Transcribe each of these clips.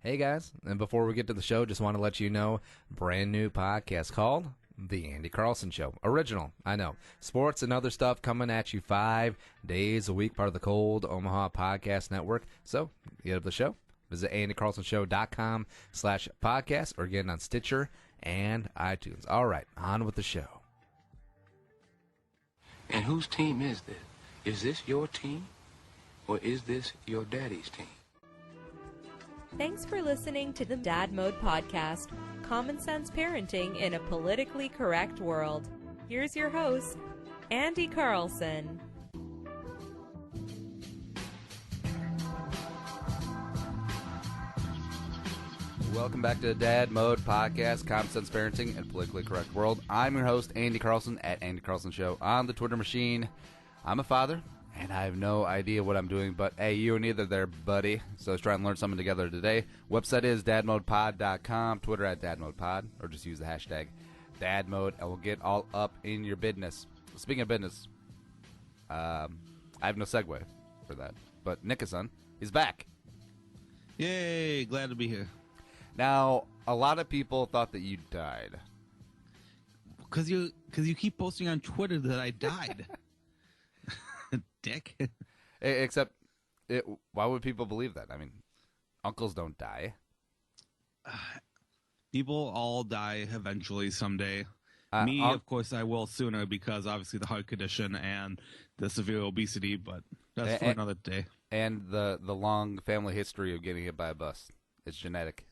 Hey guys, and before we get to the show, just want to let you know, brand new podcast called The Andy Carlson Show. Original, I know. Sports and other stuff coming at you 5 days a week, part of the Cold Omaha Podcast Network. So, get up the show. Visit andycarlsonshow.com/podcast or get it on Stitcher and iTunes. All right, on with the show. And whose team is this? Is this your team, or is this your daddy's team? Thanks for listening to the Dad Mode Podcast, common sense parenting in a politically correct world. Here's your host, Andy Carlson. Welcome back to the Dad Mode Podcast, common sense parenting in a politically correct world. I'm your host, Andy Carlson, at Andy Carlson Show on the Twitter machine. I'm a father, and I have no idea what I'm doing, but hey, you and neither there, buddy. So let's try and learn something together today. Website is dadmodepod.com, Twitter at dadmodepod, or just use the hashtag dadmode, and we'll get all up in your business. Speaking of business, I have no segue for that, but Nickerson is back. Yay, glad to be here. Now, a lot of people thought that you died. Because you keep posting on Twitter that I died. Dick. Except, why would people believe that? I mean, uncles don't die. People all die eventually someday. Me, of course, I will sooner because obviously the heart condition and the severe obesity, but that's for another day. And the long family history of getting hit by a bus. It's genetic.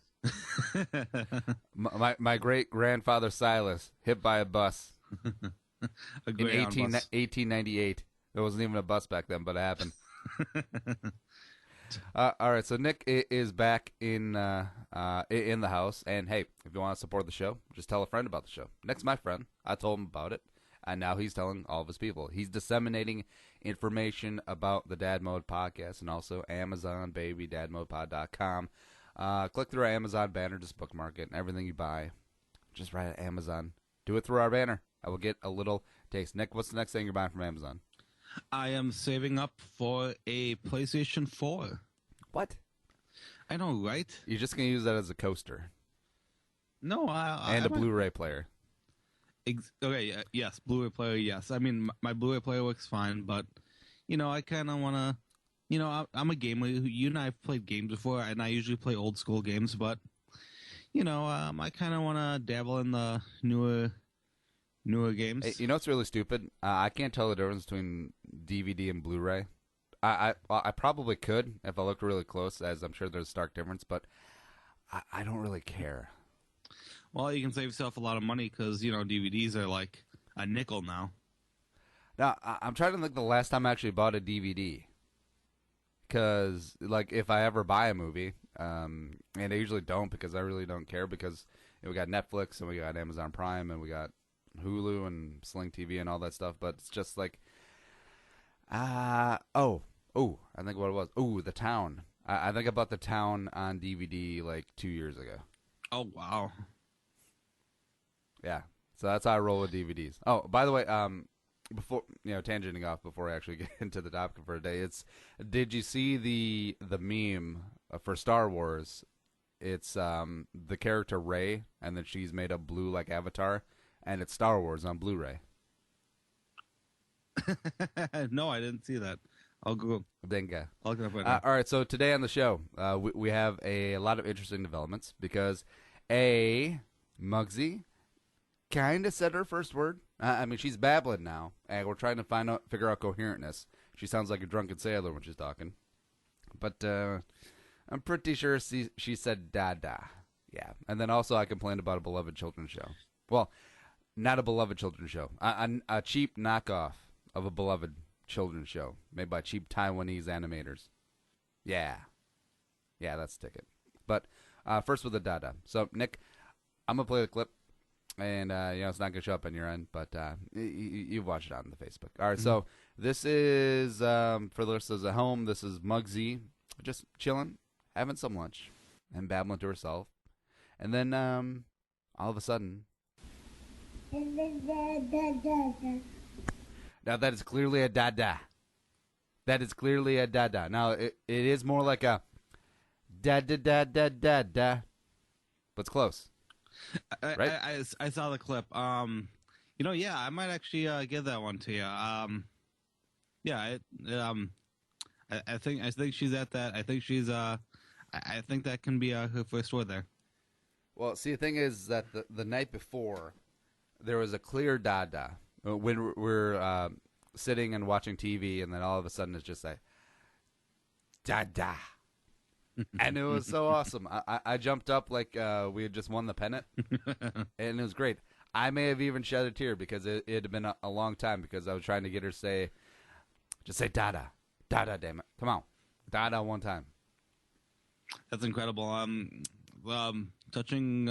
my great-grandfather Silas hit by a bus in 1898. There wasn't even a bus back then, but it happened. All right, so Nick is back in the house, and hey, if you want to support the show, just tell a friend about the show. Nick's my friend. I told him about it, and now he's telling all of his people. He's disseminating information about the Dad Mode Podcast and also Amazon, baby, dadmodepod.com. Click through our Amazon banner, just bookmark it, and everything you buy, just write at Amazon. Do it through our banner. I will get a little taste. Nick, what's the next thing you're buying from Amazon? I am saving up for a PlayStation 4. What? I know, right? You're just going to use that as a coaster. No, and a Blu-ray player. Okay, yes, Blu-ray player, yes. I mean, my Blu-ray player works fine, but, I kind of want to... I'm a gamer. You and I have played games before, and I usually play old school games, but, I kind of want to dabble in the newer games. Hey, what's really stupid? I can't tell the difference between DVD and Blu-ray. I probably could if I looked really close, as I'm sure there's a stark difference, but I don't really care. Well, you can save yourself a lot of money because, DVDs are like a nickel now. Now, I'm trying to think the last time I actually bought a DVD. Because, like, if I ever buy a movie, and I usually don't because I really don't care because we got Netflix and we got Amazon Prime and we got Hulu and Sling TV and all that stuff, but it's just like, I think what it was. The Town. I think I bought The Town on DVD like 2 years ago. Oh, wow. Yeah, so that's how I roll with DVDs. Oh, by the way, before tangenting off before I actually get into the topic for a day, did you see the meme for Star Wars? It's the character Rey, and then she's made up blue like Avatar, and it's Star Wars on Blu-ray. No, I didn't see that. I'll go. Dinga. I'll go right now. All right, so today on the show, we have a lot of interesting developments because MUGSY kind of said her first word. I mean, she's babbling now, and we're trying to figure out coherentness. She sounds like a drunken sailor when she's talking. But I'm pretty sure she said Dada. Yeah. And then also I complained about a beloved children's show. Well, not a beloved children's show. A cheap knockoff of a beloved children's show made by cheap Taiwanese animators. Yeah. Yeah, that's the ticket. But first with the Dada. So, Nick, I'm going to play the clip. And, it's not going to show up on your end, but you've watched it on the Facebook. All right, so this is, for the listeners at home, this is MUGSY just chilling, having some lunch, and babbling to herself. And then, all of a sudden... Now, that is clearly a Dada. That is clearly a Dada. Now, it is more like a Da da da da da da. But it's close, right? I saw the clip. Yeah, I might actually give that one to you. Yeah, I think she's at that. I think she's I think that can be her first word there. Well, see, the thing is that the night before, there was a clear Dada when we're sitting and watching TV, and then all of a sudden it's just like Dada, and it was so awesome. I jumped up like we had just won the pennant, and it was great. I may have even shed a tear because it had been a long time because I was trying to get her to just say Dada, Dada, damn it, come on, Dada one time. That's incredible. Touching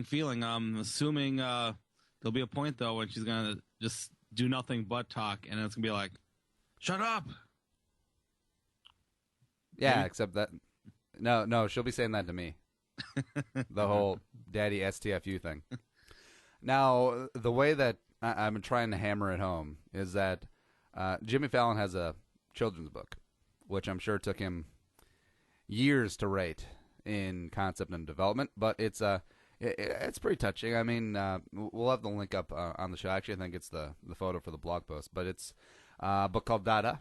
feeling. I'm assuming there'll be a point though when she's gonna just do nothing but talk, and it's gonna be like, "Shut up." Yeah, Maybe? except that no, she'll be saying that to me. The whole daddy STFU thing. Now, the way that I'm trying to hammer it home is that Jimmy Fallon has a children's book, which I'm sure took him years to write in concept and development, but it's pretty touching. I mean, we'll have the link up on the show. Actually, I think it's the photo for the blog post, but it's a book called Dada.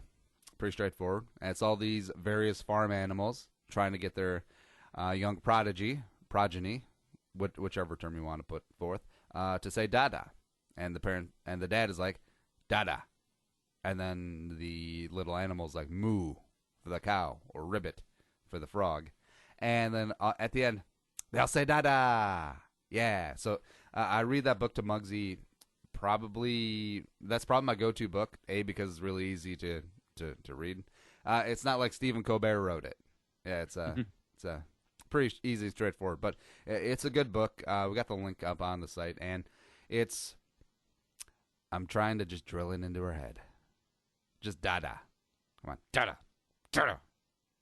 Pretty straightforward. And it's all these various farm animals trying to get their young progeny, whichever term you want to put forth, to say Dada, and the parent and the dad is like Dada, and then the little animal's like moo for the cow or ribbit for the frog, and then at the end they'll say Dada. Yeah, so I read that book to MUGSY. That's probably my go-to book. Because it's really easy to read. It's not like Stephen Colbert wrote it. Yeah, it's a pretty easy, straightforward, but it's a good book. We got the link up on the site, and I'm trying to just drill it into her head. Just Dada. Come on, Dada, Dada,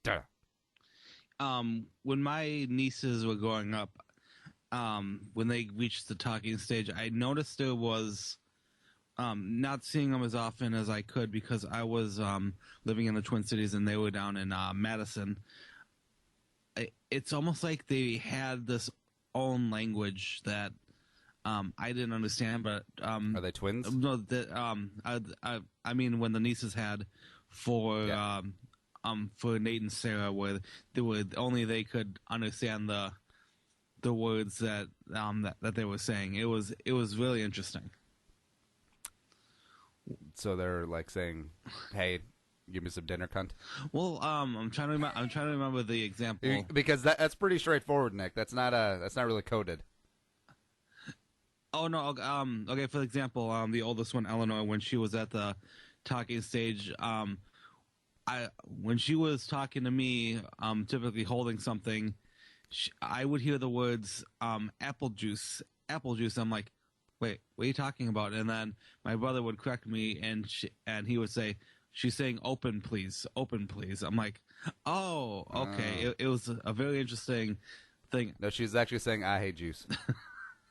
Dada. When my nieces were growing up, when they reached the talking stage, I noticed there was not seeing them as often as I could because I was living in the Twin Cities and they were down in Madison. It's almost like they had this own language that I didn't understand. But Are they twins? No, I mean when the nieces had for Nate and Sarah, where only they could understand the words that they were saying. It was really interesting. So they're like saying, "Hey, give me some dinner, cunt." Well, I'm trying to remember the example because that's pretty straightforward, Nick. That's not really coded. Oh no. Okay. For example, the oldest one, Eleanor, when she was at the talking stage, when she was talking to me, typically holding something, I would hear the words apple juice. I'm like, wait, what are you talking about? And then my brother would correct me, and he would say, she's saying open please. I'm like, oh, okay. Oh. It was a very interesting thing. No, she's actually saying I hate juice.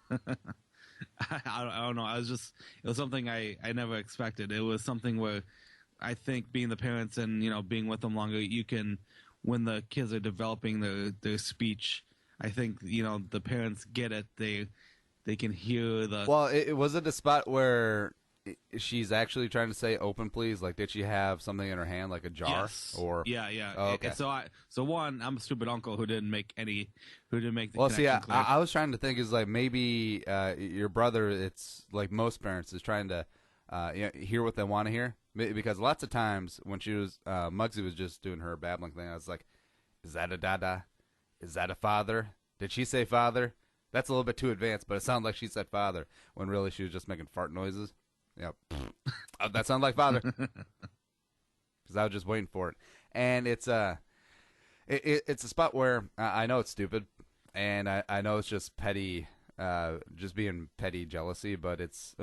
I don't know. It was something I never expected. It was something where I think being the parents and, being with them longer, you can, when the kids are developing their speech, I think, the parents get it. They can hear the... Well, it was it a spot where she's actually trying to say open please? Like, did she have something in her hand, like a jar? Yes. Or Yeah. Oh, okay. So one, I'm a stupid uncle who didn't make the well, see, connection clear. I was trying to think is like maybe your brother, it's like most parents, is trying to hear what they want to hear. Because lots of times when she was, MUGSY was just doing her babbling thing, I was like, is that a Dada? Is that a father? Did she say father? That's a little bit too advanced, but it sounded like she said father when really she was just making fart noises. Yeah, that sounded like father. Because I was just waiting for it, and it's a spot where I know it's stupid, and I know it's just petty, just being petty jealousy. But it's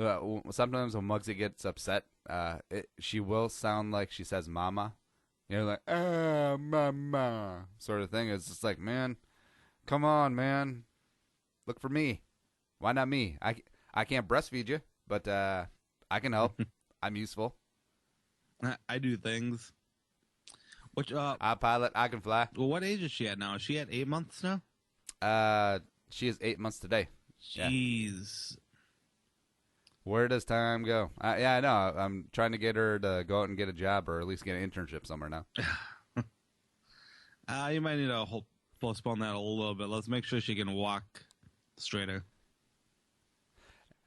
sometimes when MUGSY gets upset, she will sound like she says "mama," like mama" sort of thing. It's just like, man, come on, man. Look for me. Why not me? I can't breastfeed you, but I can help. I'm useful. I do things. Which I pilot. I can fly. well, what age is she at now? Is she at 8 months now? She is 8 months today. Yeah. Jeez. Where does time go? Yeah, I know. I'm trying to get her to go out and get a job or at least get an internship somewhere now. You might need to postpone that a little bit. Let's make sure she can walk straighter.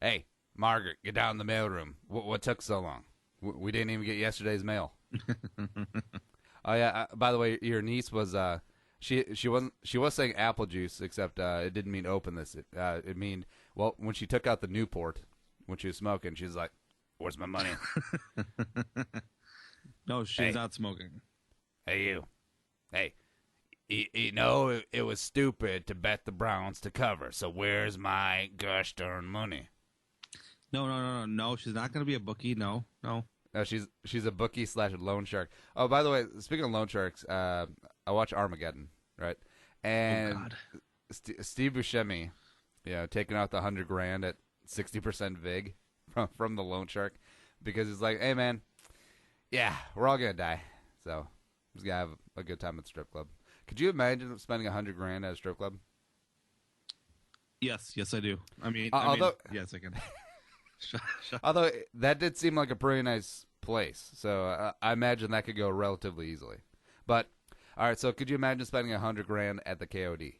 Hey, Margaret, get down in the mailroom. What took so long? We didn't even get yesterday's mail. Oh yeah. By the way, your niece was she was saying apple juice, except it didn't mean open this. It mean when she took out the Newport when she was smoking, she's like, "Where's my money?" No, she's not smoking. Hey you. Hey. You know, it was stupid to bet the Browns to cover. So where's my gosh darn money? No. She's not going to be a bookie. No. No, she's a bookie / loan shark. Oh, by the way, speaking of loan sharks, I watch Armageddon, right? And Oh, God. Steve Buscemi, taking out the $100,000 at 60% vig from the loan shark because he's like, hey man, yeah, we're all gonna die, so I'm just gonna have a good time at the strip club. Could you imagine spending $100,000 at a strip club? Yes, I do. I mean, yes, I can. Although that did seem like a pretty nice place, so I imagine that could go relatively easily. But all right, so could you imagine spending $100,000 at the KOD?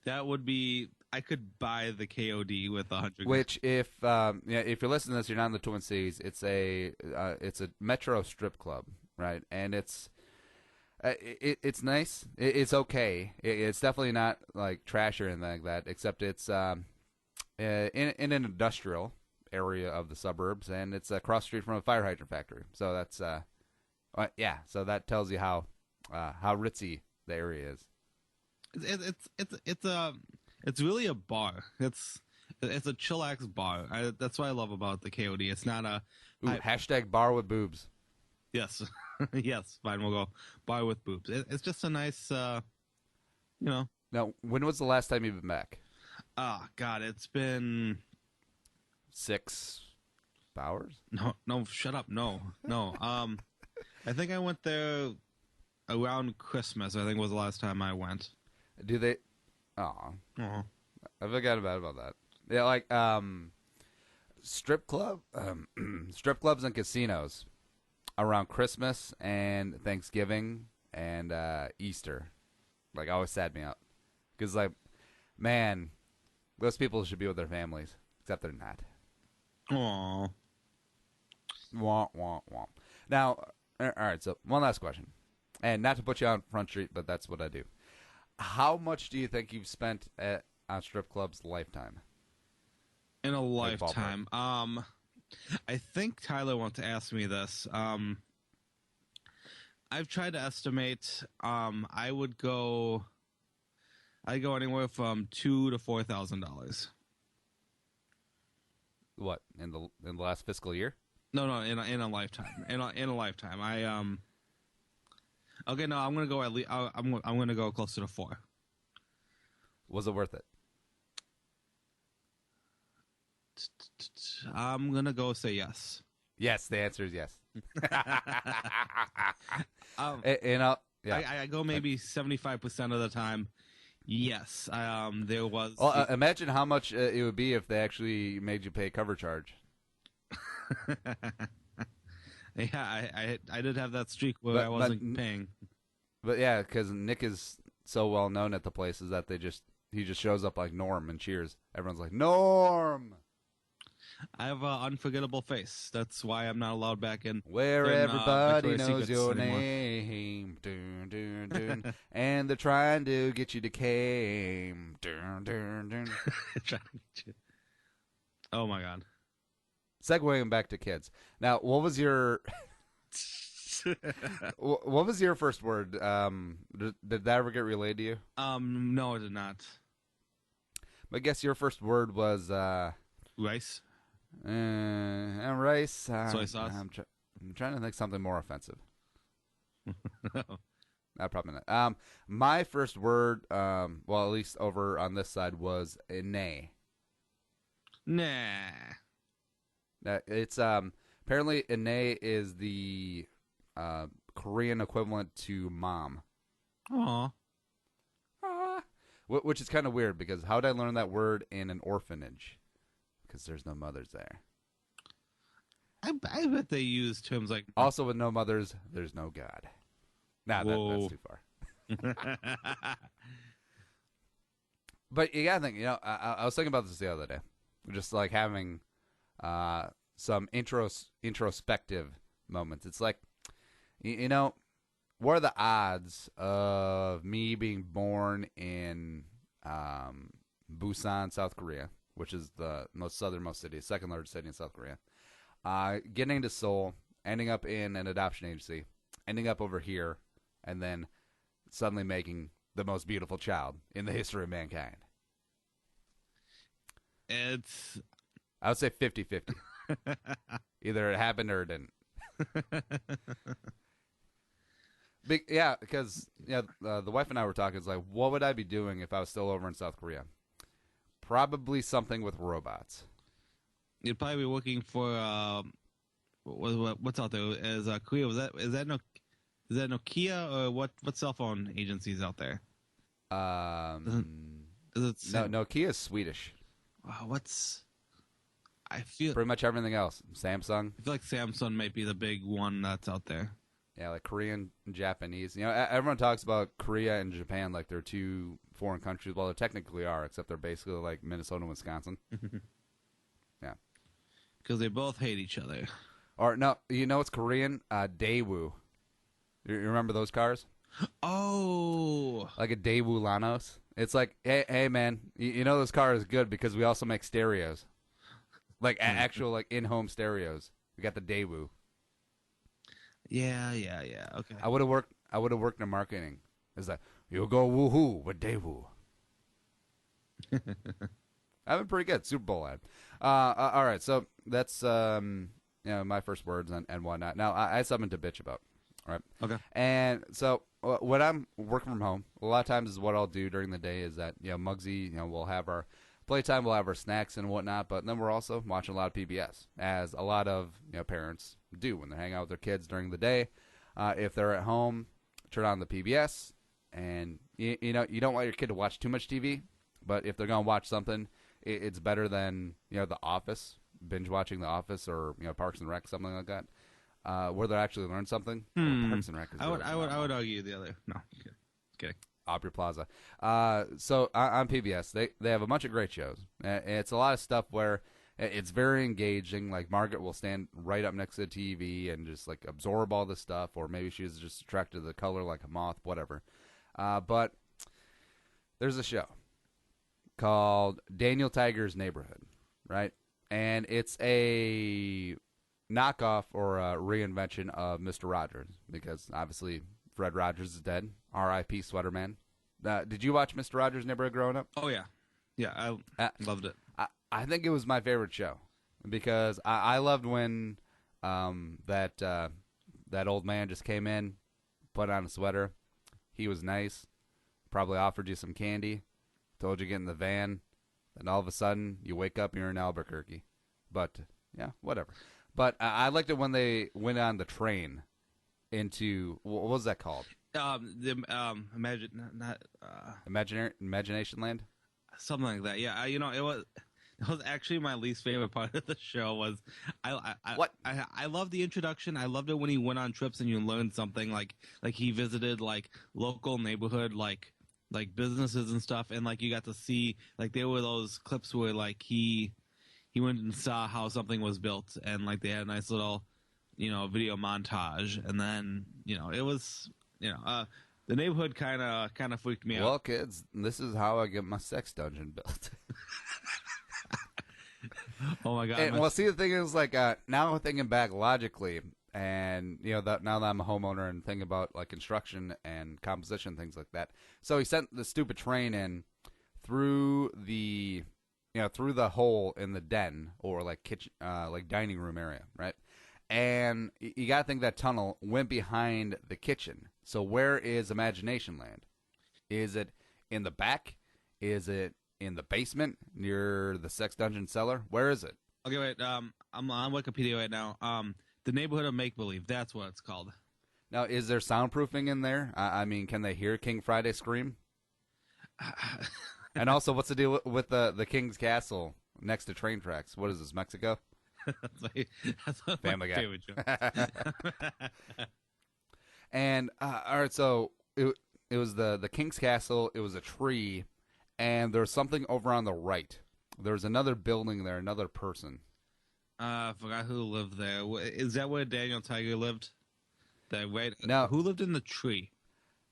That would be. I could buy the KOD with $100,000. Which, if you're listening to this, you're not in the Twin Cities. It's a metro strip club, right? And it's nice. It's okay. It's definitely not like trash or anything like that. Except it's in an industrial area of the suburbs, and it's across the street from a fire hydrant factory. So that's So that tells you how ritzy the area is. It's really a bar. It's a chillax bar. That's what I love about the KOD. It's not a hashtag bar with boobs. Yes, yes. Fine, we'll go bar with boobs. It's just a nice, Now, when was the last time you've been back? Oh God, it's been 6 hours. No, shut up. No. I think I went there around Christmas. I think was the last time I went. Do they? Oh, I forgot about that. Yeah, like strip clubs and casinos around Christmas and Thanksgiving and Easter, like, always sad me out because, like, man, those people should be with their families, except they're not. Aww. Womp womp womp. Now, all right. So one last question, and not to put you on Front Street, but that's what I do. How much do you think you've spent on strip clubs lifetime? In a lifetime. I think Tyler wants to ask me this. I've tried to estimate. I'd go anywhere from $2,000 to $4,000. What, in the last fiscal year? No, in a lifetime. In a lifetime. Okay, no, I'm gonna go at least. I'm gonna go closer to 4. Was it worth it? I'm gonna go say yes. Yes, the answer is yes. I go maybe 75% of the time. Yes, there was. Well, imagine how much it would be if they actually made you pay cover charge. Yeah, I did have that streak where I wasn't paying. But yeah, because Nick is so well known at the places that he just shows up like Norm and cheers. Everyone's like, Norm! I have an unforgettable face. That's why I'm not allowed back in. Where everybody Victoria's knows Secrets your anymore. name. Dun, dun, dun. And they're trying to get you to came. Dun, dun, dun. Trying to get you. Oh my God. Segueing back to kids. Now, what was your what was your first word? Did that ever get relayed to you? No, it did not. I guess your first word was Rice. Rice. Soy sauce. I'm trying to think something more offensive. Probably not. My first word, well, at least over on this side, was nay. Nah. It's apparently nay is the Korean equivalent to mom. Aw. Which is kind of weird because how did I learn that word in an orphanage? Because there's no mothers there. I bet they use terms like... Also, with no mothers, there's no God. Nah, that's too far. But you gotta think, I was thinking about this the other day. Just like having some introspective moments. It's like, what are the odds of me being born in Busan, South Korea, which is the most southernmost city, second largest city in South Korea, getting to Seoul, ending up in an adoption agency, ending up over here, and then suddenly making the most beautiful child in the history of mankind? I would say 50-50. Either it happened or it didn't. Because the wife and I were talking. It's like, what would I be doing if I was still over in South Korea? Probably something with robots. You'd probably be working for what's out there? Korea? Is that Nokia or what cell phone agencies out there? Nokia is Swedish. I feel pretty much everything else. Samsung. I feel like Samsung might be the big one that's out there. Yeah, like Korean and Japanese. Everyone talks about Korea and Japan like they're two foreign countries. Well, they technically are, except they're basically like Minnesota and Wisconsin. Yeah. Because they both hate each other. Or, no, it's Korean? Daewoo. You remember those cars? Oh. Like a Daewoo Lanos. It's like, hey man, this car is good because we also make stereos. Like actual like in-home stereos. We got the Daewoo. Yeah. Okay. I would have worked in marketing. It's like, you'll go woohoo with Daewoo. I've been pretty good. Super Bowl ad. All right, so that's my first words and whatnot. Now I had something to bitch about. All right. Okay. And so when I'm working from home, a lot of times is what I'll do during the day is that MUGSY, we'll have our playtime, we'll have our snacks and whatnot, but then we're also watching a lot of PBS, as a lot of parents do when they're hanging out with their kids during the day. If they're at home, turn on the PBS, and you don't want your kid to watch too much TV, but if they're gonna watch something, it's better than The Office, binge watching The Office, or Parks and Rec, something like that, where they actually learn something. Parks and Rec is I would argue the other. No, kidding. Aubrey Plaza. So on PBS, they have a bunch of great shows. It's a lot of stuff where it's very engaging. Like Margaret will stand right up next to the TV and just like absorb all this stuff, or maybe she's just attracted to the color like a moth, whatever. But there's a show called Daniel Tiger's Neighborhood, right? And it's a knockoff or a reinvention of Mr. Rogers, because obviously Fred Rogers is dead. R.I.P. Sweater Man. Did you watch Mr. Rogers' Neighborhood growing up? Oh, yeah. Yeah, I loved it. I think it was my favorite show because I loved when that old man just came in, put on a sweater. He was nice, probably offered you some candy, told you to get in the van, and all of a sudden you wake up and you're in Albuquerque. But, yeah, whatever. But I liked it when they went on the train into, what was that called? Imaginationland, something like that. Yeah, it was actually my least favorite part of the show. Was I loved the introduction. I loved it when he went on trips and you learned something, like he visited like local neighborhood like businesses and stuff, and like you got to see like there were those clips where like he went and saw how something was built, and like they had a nice little video montage, and then it was the neighborhood kind of freaked me out. Well, kids, this is how I get my sex dungeon built. Oh my god! And, well, see, the thing is, like, now thinking back logically, and now that I'm a homeowner and thinking about like construction and composition, things like that. So he sent the stupid train in through the hole in the den, or like kitchen, like dining room area, right? And you got to think that tunnel went behind the kitchen. So where is Imaginationland? Is it in the back? Is it in the basement near the sex dungeon cellar? Where is it? Okay, wait. I'm on Wikipedia right now. The Neighborhood of Make Believe. That's what it's called. Now, is there soundproofing in there? I mean, can they hear King Friday scream? And also, what's the deal with the King's Castle next to train tracks? What is this, Mexico? That's Family my Guy. favorite joke. And all right, so it was the King's Castle. It was a tree, and there was something over on the right. There was another building there, another person. I forgot who lived there. Is that where Daniel Tiger lived? That right? No. Who lived in the tree?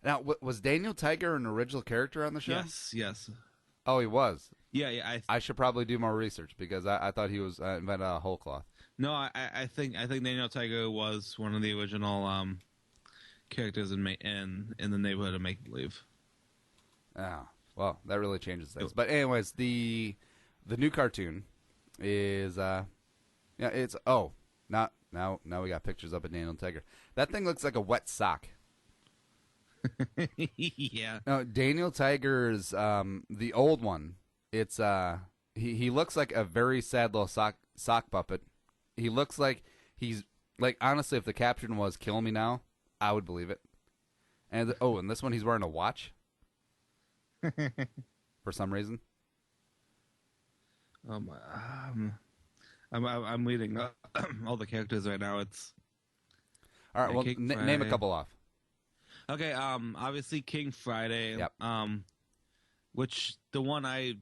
Now, was Daniel Tiger an original character on the show? Yes. Oh, he was. Yeah. I should probably do more research because I thought he was invented out of whole cloth. No, I think Daniel Tiger was one of the original characters in the neighborhood of Make Believe. Oh, well, that really changes things. But anyways, the new cartoon is it's now we got pictures up of Daniel Tiger. That thing looks like a wet sock. Yeah. No, Daniel Tiger's the old one. It's he looks like a very sad little sock puppet. He looks like he's like, honestly, if the caption was "Kill me now," I would believe it. And and this one he's wearing a watch for some reason. I'm reading all the characters right now. It's all right. Well, name a couple off. Okay. Obviously King Friday. Yep. Which the one I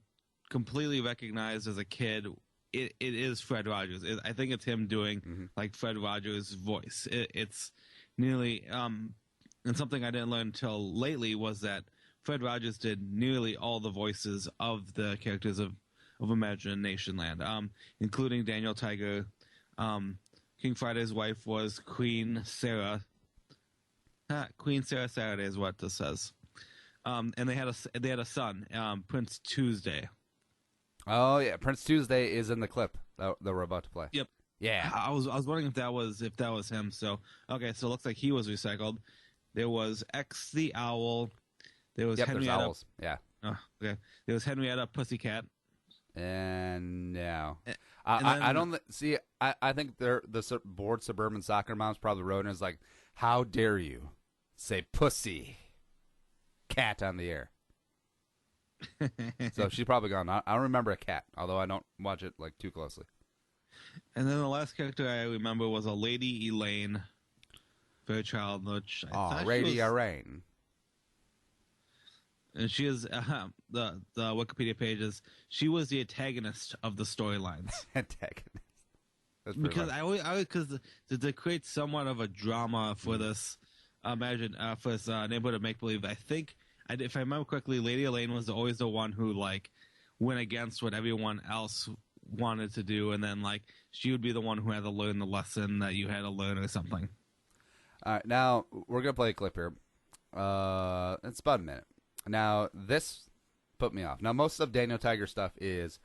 completely recognized as a kid. It is Fred Rogers. I think it's him doing like Fred Rogers' voice. It's nearly and something I didn't learn until lately was that Fred Rogers did nearly all the voices of the characters of Imaginationland, including Daniel Tiger. King Friday's wife was Queen Sarah. Queen Sarah Saturday is what this says. And they had a son, Prince Tuesday. Oh yeah, Prince Tuesday is in the clip that we're about to play. Yep. Yeah. I was wondering if that was him. So okay, so it looks like he was recycled. There was X the Owl. There was Henrietta. There's owls. Yeah. Oh, okay. There was Henrietta Pussycat. And no, I don't see. I think the bored suburban soccer moms probably wrote in is like, "How dare you say pussy cat on the air?" So she's probably gone. I don't remember a cat, although I don't watch it like too closely. And then the last character I remember was a Lady Elaine, Fairchild, which I thought Lady Elaine. And she is the Wikipedia pages. She was the antagonist of the storylines. Antagonist. That's Because because to create somewhat of a drama for this, for this neighborhood of make believe. I think if I remember correctly, Lady Elaine was always the one who like went against what everyone else wanted to do, and then like she would be the one who had to learn the lesson that you had to learn or something. All right, now we're gonna play a clip here. It's about a minute. Now this put me off. Now most of Daniel Tiger stuff is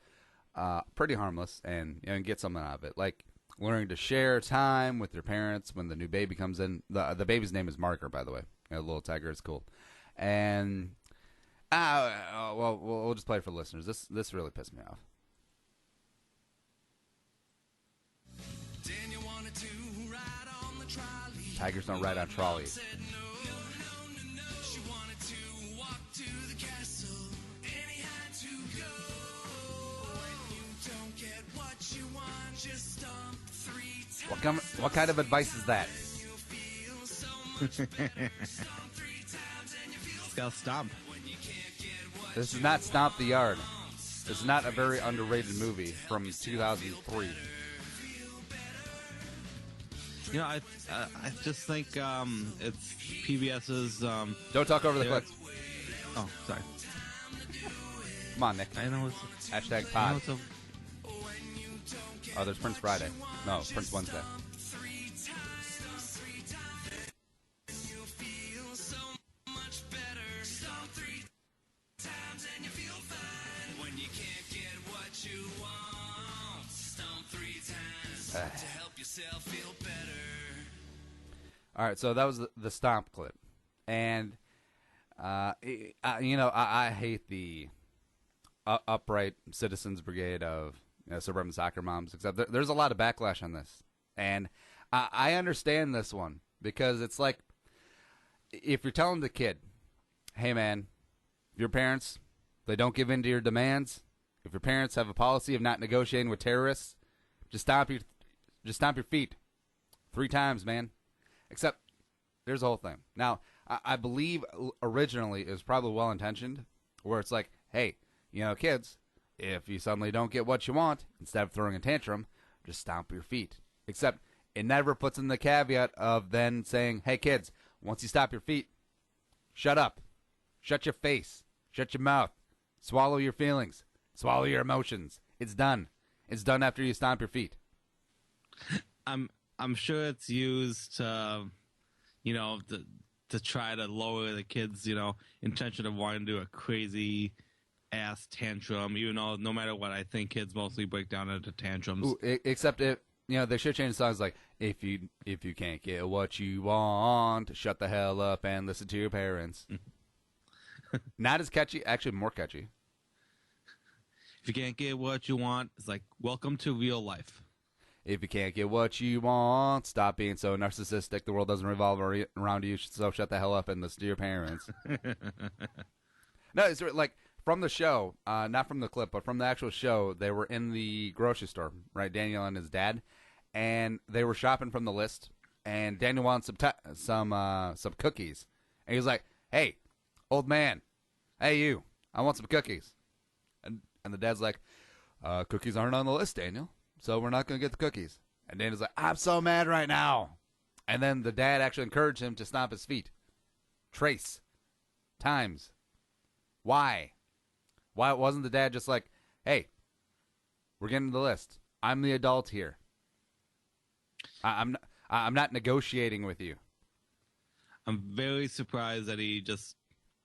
pretty harmless, and you get something out of it, like learning to share time with your parents when the new baby comes in. The baby's name is Marker, by the way. Little Tiger is cool. And we'll just play it for the listeners. This really pissed me off. Tigers don't ride on trolleys. What kind of advice is that? It's got Stomp. This is not Stomp the Yard. This is not a very underrated movie from 2003. You know, I just think it's PBS's. Don't talk over the clips. Oh, sorry. Come on, Nick. I know it's Hashtag pod. Oh, there's Prince Friday. No, Prince Wednesday. All right, so that was the Stomp clip, and I hate the upright citizens brigade of suburban soccer moms. Except there's a lot of backlash on this, and I understand this one because it's like if you're telling the kid, hey, man, if your parents, they don't give in to your demands, if your parents have a policy of not negotiating with terrorists, just stomp your feet 3 times, man. Except, there's the whole thing. Now, I believe originally it was probably well-intentioned, where it's like, hey, kids, if you suddenly don't get what you want, instead of throwing a tantrum, just stomp your feet. Except, it never puts in the caveat of then saying, hey, kids, once you stop your feet, shut up. Shut your face. Shut your mouth. Swallow your feelings. Swallow your emotions. It's done. It's done after you stomp your feet. I'm sure it's used to, to try to lower the kids, intention of wanting to do a crazy ass tantrum. Even though no matter what, I think kids mostly break down into tantrums. Ooh, except if they should change the songs like if you can't get what you want, shut the hell up and listen to your parents. Not as catchy, actually more catchy. If you can't get what you want, it's like welcome to real life. If you can't get what you want, stop being so narcissistic. The world doesn't revolve around you, so shut the hell up and listen to your parents. No, it's like from the show, not from the clip, but from the actual show, they were in the grocery store, right? Daniel and his dad, and they were shopping from the list, and Daniel wanted some cookies, and he was like, "Hey, old man, hey you, I want some cookies," and the dad's like, "Cookies aren't on the list, Daniel. So we're not going to get the cookies." And Daniel's like, "I'm so mad right now." And then the dad actually encouraged him to stomp his feet. Trace. Times. Why? Why wasn't the dad just like, hey, we're getting the list. I'm the adult here. I'm not negotiating with you. I'm very surprised that he just,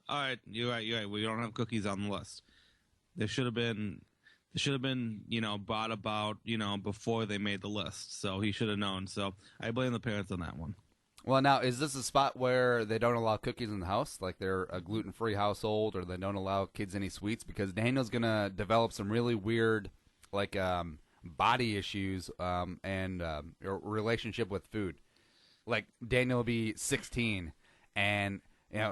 all right, you're right. We don't have cookies on the list. There should have been, brought about, before they made the list. So he should have known. So I blame the parents on that one. Well, now, is this a spot where they don't allow cookies in the house? Like they're a gluten-free household, or they don't allow kids any sweets? Because Daniel's going to develop some really weird, like, body issues and relationship with food. Like, Daniel will be 16, and,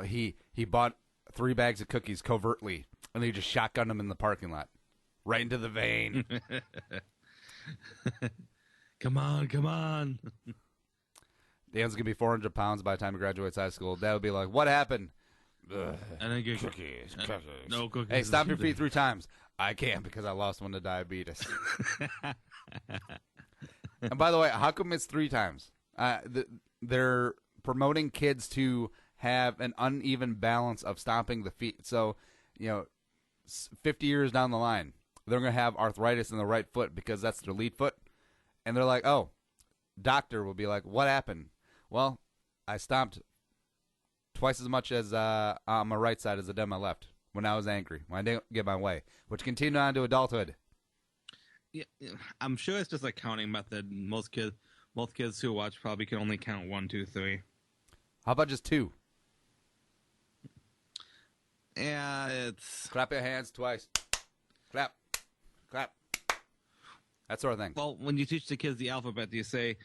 he bought 3 bags of cookies covertly, and they just shotgunned them in the parking lot. Right into the vein. Come on. Dan's going to be 400 pounds by the time he graduates high school. Dad would be like, what happened? And then get Cookies. No cookies. Hey, stomp your feet 3 times. I can't because I lost one to diabetes. And by the way, how come it's 3 times? They're promoting kids to have an uneven balance of stomping the feet. So, 50 years down the line, they're going to have arthritis in the right foot because that's their lead foot. And they're like, oh, doctor will be like, what happened? Well, I stomped twice as much as on my right side as I did on my left when I was angry, when I didn't get my way, which continued on to adulthood. Yeah, I'm sure it's just a counting method. Most kids who watch probably can only count 1, 2, 3. How about just 2? Yeah, it's... Clap your hands twice. Clap. That sort of thing. Well, when you teach the kids the alphabet, you say,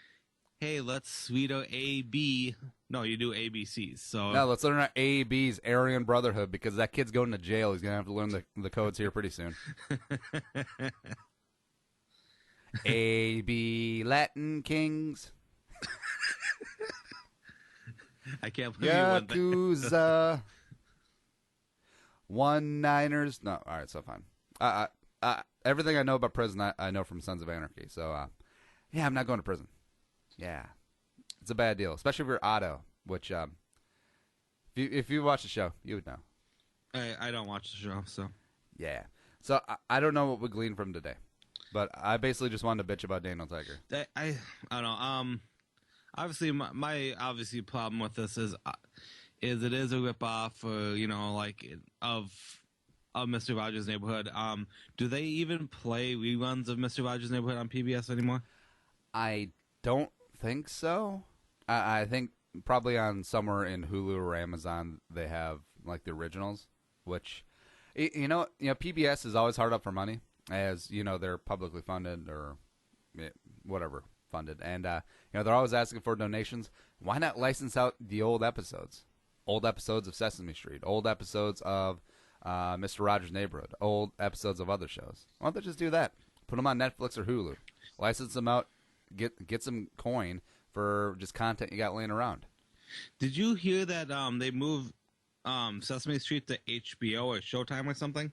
hey, let's read our A, B. No, you do ABCs. So No, let's learn our ABs, Aryan Brotherhood, because that kid's going to jail. He's going to have to learn the codes here pretty soon. A-B Latin Kings. I can't believe you went there. Yakuza. 1-Niners. No, all right, so fine. Everything I know about prison, I know from Sons of Anarchy. So, yeah, I'm not going to prison. Yeah, it's a bad deal, especially if you're Otto, which, if you watch the show, you would know. I don't watch the show, so. Yeah. So, I don't know what we gleaned from today, but I basically just wanted to bitch about Daniel Tiger. I don't know. Obviously, my obviously problem with this is it is a ripoff, of Mr. Rogers' Neighborhood. Do they even play reruns of Mr. Rogers' Neighborhood on PBS anymore? I don't think so. I think probably on somewhere in Hulu or Amazon they have like the originals, which PBS is always hard up for money, as they're publicly funded or whatever funded, and they're always asking for donations. Why not license out the old episodes? old episodes of Sesame Street, old episodes of Mr. Rogers' Neighborhood, old episodes of other shows. Why don't they just do that? Put them on Netflix or Hulu. License them out. Get some coin for just content you got laying around. Did you hear that they moved Sesame Street to HBO or Showtime or something?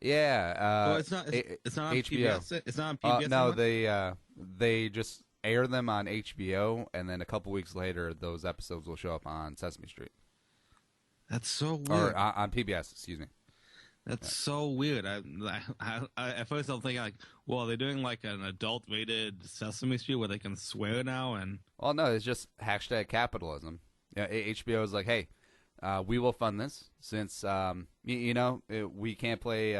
Yeah. Oh, it's not on HBO. PBS. It's not on PBS. No, anymore? they just air them on HBO, and then a couple weeks later, those episodes will show up on Sesame Street. That's so weird. Or on PBS, excuse me. That's so weird. I at first I'm thinking like, well, they're doing like an adult-rated Sesame Street where they can swear now, and Well, no, it's just hashtag capitalism. Yeah, HBO is like, hey, we will fund this since we can't play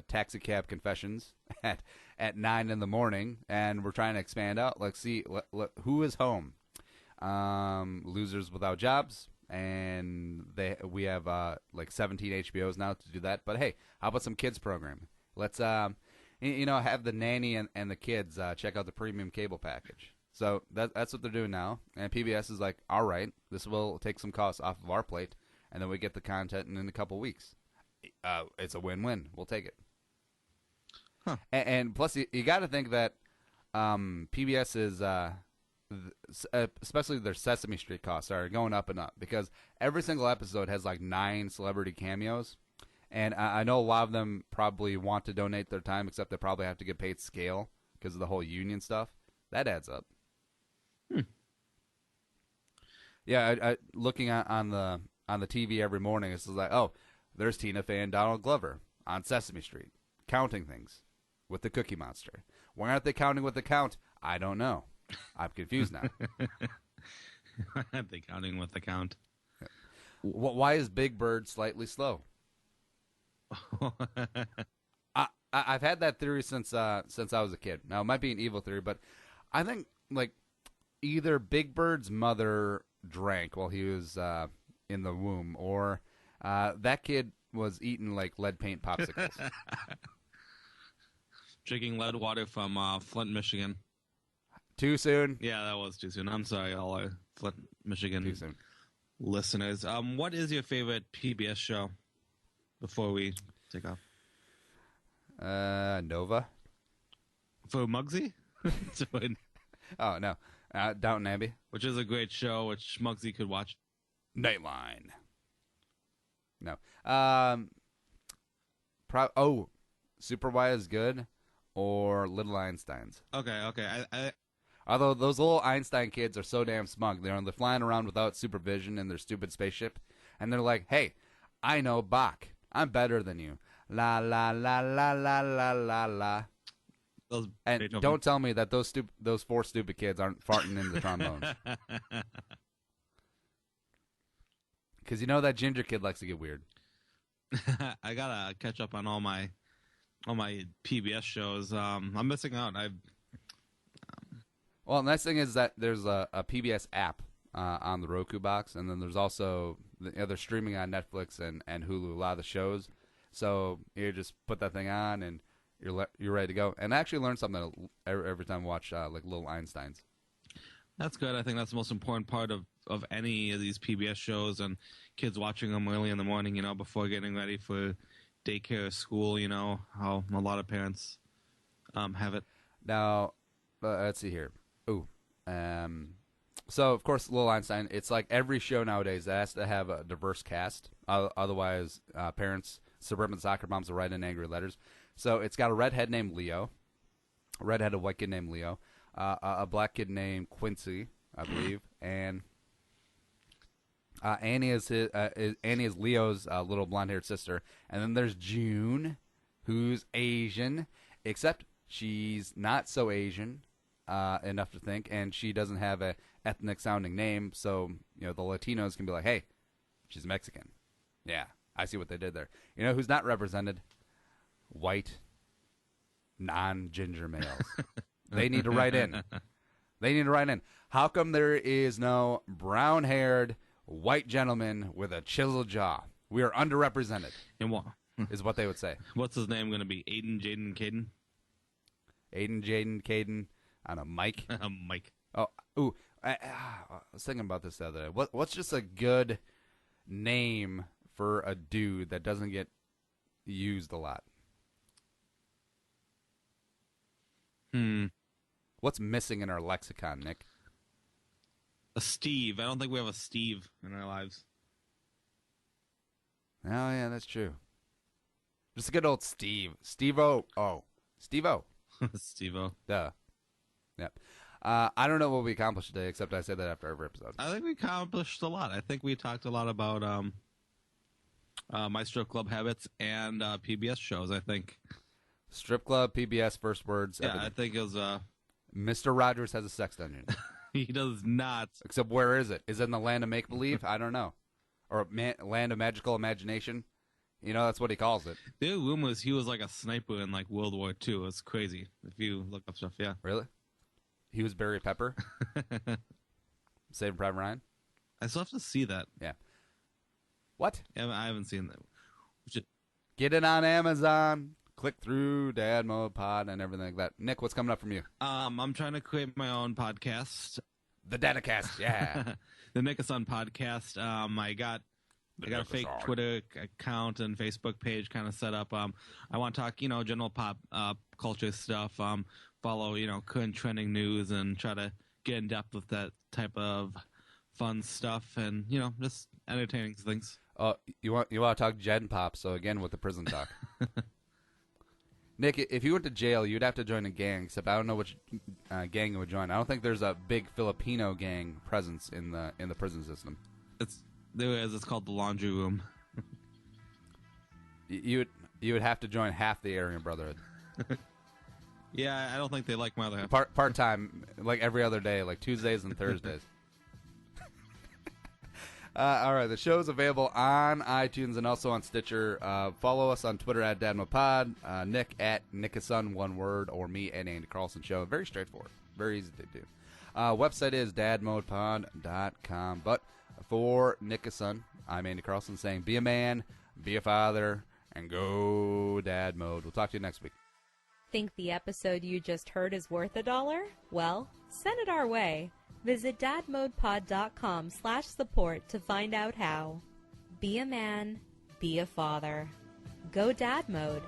Taxi Cab Confessions at 9 in the morning, and we're trying to expand out. Let's see who is home. Losers without jobs. And we have like 17 HBOs now to do that. But hey, how about some kids programming? Let's have the nanny and the kids check out the premium cable package. So that's what they're doing now. And PBS is like, all right, this will take some costs off of our plate, and then we get the content in a couple weeks. It's a win-win. We'll take it. Huh. And plus, you got to think that PBS is. Especially their Sesame Street costs are going up and up because every single episode has like 9 celebrity cameos, and I know a lot of them probably want to donate their time, except they probably have to get paid scale because of the whole union stuff. That adds up. Yeah, I looking on the TV every morning, it's like, oh, there's Tina Fey and Donald Glover on Sesame Street counting things with the Cookie Monster. Why aren't they counting with the count? I don't know. I'm confused now. Why aren't they counting with the count? Why is Big Bird slightly slow? I've had that theory since I was a kid. Now, it might be an evil theory, but I think like either Big Bird's mother drank while he was in the womb, or that kid was eating like lead paint popsicles. Drinking lead water from Flint, Michigan. Too soon? Yeah, that was too soon. I'm sorry, all our Flint, Michigan Too soon. listeners. What is your favorite PBS show before we take off? Nova. For MUGSY? Oh, no. Downton Abbey. Which is a great show, which MUGSY could watch. Nightline. No. Super Y is good, or Little Einsteins. Okay. Although those little Einstein kids are so damn smug. They're flying around without supervision in their stupid spaceship. And they're like, hey, I know Bach. I'm better than you. La, la, la, la, la, la, la, la. And don't tell me that those 4 stupid kids aren't farting in the trombones. Because you know that ginger kid likes to get weird. I gotta catch up on all my PBS shows. I'm missing out. Well, the nice thing is that there's a PBS app on the Roku box, and then there's also they're streaming on Netflix and Hulu a lot of the shows. So you just put that thing on, and you're ready to go. And I actually learn something every time I watch like Little Einsteins. That's good. I think that's the most important part of any of these PBS shows, and kids watching them early in the morning, before getting ready for daycare or school, how a lot of parents have it. Now, let's see here. Ooh. So, of course, Little Einstein, it's like every show nowadays that has to have a diverse cast. Otherwise, parents, suburban soccer moms will write in angry letters. So it's got a redhead named Leo, a redheaded white kid named Leo, a black kid named Quincy, I believe, and Annie is Leo's little blonde-haired sister. And then there's June, who's Asian, except she's not so Asian enough to think, and she doesn't have a ethnic-sounding name, so the Latinos can be like, hey, she's Mexican. Yeah, I see what they did there. You know who's not represented? White, non-ginger males. They need to write in. How come there is no brown-haired white gentleman with a chiseled jaw? We are underrepresented. And what is what they would say. What's his name going to be? Aiden, Jaden, Caden? Aiden, Jaden, Caden. I don't know, Mike. Mike. Oh, ooh. I was thinking about this the other day. What's just a good name for a dude that doesn't get used a lot? What's missing in our lexicon, Nick? A Steve. I don't think we have a Steve in our lives. Oh, yeah, that's true. Just a good old Steve. Steve-O. Oh. Steve-O. Steve-O. Duh. Yep. I don't know what we accomplished today, except I say that after every episode. I think we accomplished a lot. I think we talked a lot about my strip club habits and PBS shows, I think. Strip club, PBS, first words, Yeah, everything. I think it was... Mr. Rogers has a sex dungeon. He does not. Except where is it? Is it in the land of make-believe? I don't know. Or land of magical imagination? You know, that's what he calls it. The rumor was he was like a sniper in like World War II. It's crazy if you look up stuff. Yeah. Really? He was Barry Pepper? Saving Private Ryan? I still have to see that. Yeah. What? I haven't seen that. Get it on Amazon. Click through Dad Mode Pod and everything like that. Nick, what's coming up from you? I'm trying to create my own podcast. The Dadacast, yeah. The Nickason podcast. I got a fake Twitter account and Facebook page kind of set up. I want to talk, general pop culture stuff. Follow, current trending news and try to get in depth with that type of fun stuff and just entertaining things. You want to talk Gen Pop? So again, with the prison talk. Nick, if you went to jail, you'd have to join a gang. Except I don't know which gang you would join. I don't think there's a big Filipino gang presence in the prison system. There is. It's called the Laundry Room. You would have to join half the Aryan Brotherhood. Yeah, I don't think they like my other half. Part time, like every other day, like Tuesdays and Thursdays. All right, the show's available on iTunes and also on Stitcher. Follow us on Twitter at DadMoPod, Nick at Nickason, one word, or me at Andy Carlson Show. Very straightforward. Very easy to do. Website is dadmodepod.com. But for Nickason, I'm Andy Carlson saying be a man, be a father, and go Dad Mode. We'll talk to you next week. Think the episode you just heard is worth $1? Well, send it our way. Visit dadmodepod.com/support to find out how. Be a man, be a father. Go Dad Mode.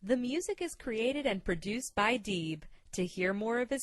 The music is created and produced by deeB. To hear more of his